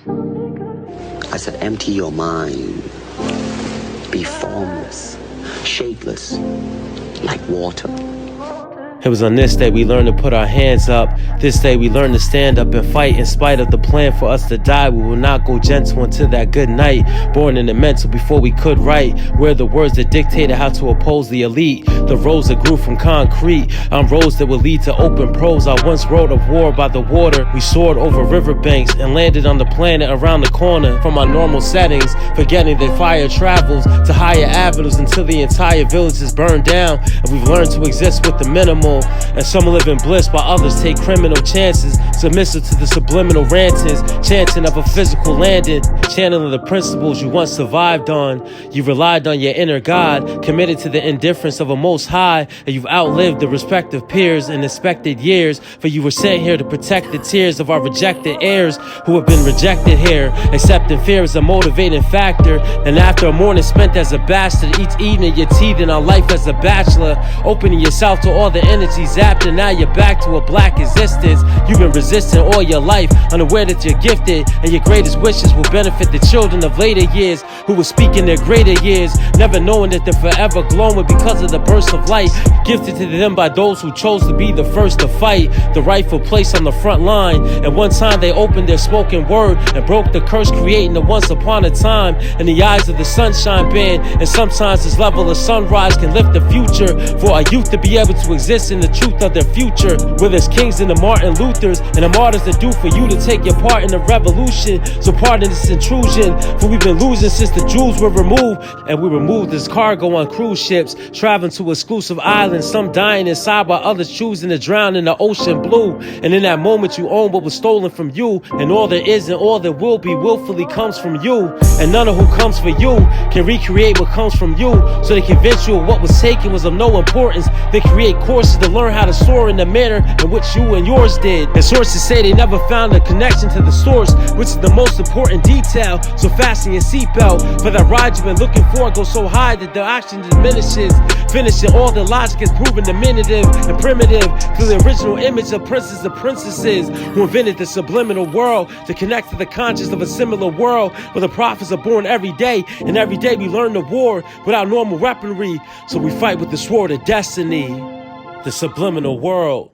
I said, empty your mind. Be formless, shapeless, like water. It was on this day we learned to put our hands up. This day we learned to stand up and fight. In spite of the plan for us to die, we will not go gentle until that good night. Born in the mental before we could write. We're the words that dictated how to oppose the elite. The roads that grew from concrete. On roads that would lead to open prose. I once wrote of war by the water. We soared over riverbanks and landed on the planet around the corner. From our normal settings, forgetting that fire travels to higher avenues until the entire village is burned down. And we've learned to exist with the minimal. And some live in bliss while others take criminal chances. Submissive to the subliminal rantings, chanting of a physical landing, channeling the principles you once survived on. You relied on your inner God, committed to the indifference of a most high, and you've outlived the respective peers and expected years. For you were sent here to protect the tears of our rejected heirs who have been rejected here. Accepting fear is a motivating factor, and after a morning spent as a bastard, each evening you're teething on life as a bachelor, opening yourself to all the energy zapped, and now you're back to a black existence. You've been resisting all your life, unaware that you're gifted, and your greatest wishes will benefit the children of later years who will speak in their greater years, never knowing that they're forever glowing because of the burst of light gifted to them by those who chose to be the first to fight the rightful place on the front line. And one time they opened their spoken word and broke the curse, creating the once upon a time in the eyes of the sunshine band. And sometimes this level of sunrise can lift the future for our youth to be able to exist in the truth of their future. Where there's kings and the Martin Luthers and the martyrs that do for you to take your part in the revolution. So pardon this intrusion, for we've been losing since the Jews were removed. And we removed this cargo on cruise ships, traveling to exclusive islands, some dying inside while others choosing to drown in the ocean blue. And in that moment you own what was stolen from you, and all there is and all there will be willfully comes from you. And none of who comes for you can recreate what comes from you. So they convince you of what was taken was of no importance. They create courses to learn how to soar in the manner in which you and yours did. And sources say they never found a connection to the source, which is the most important detail. So fasten your seatbelt, for that ride you've been looking for goes so high that the oxygen diminishes. Finishing all the logic is proven diminutive and primitive through the original image of princes and princesses who invented the subliminal world to connect to the conscious of a similar world where the prophets are born every day, and every day we learn the war without normal weaponry. So we fight with the sword of destiny. The subliminal world.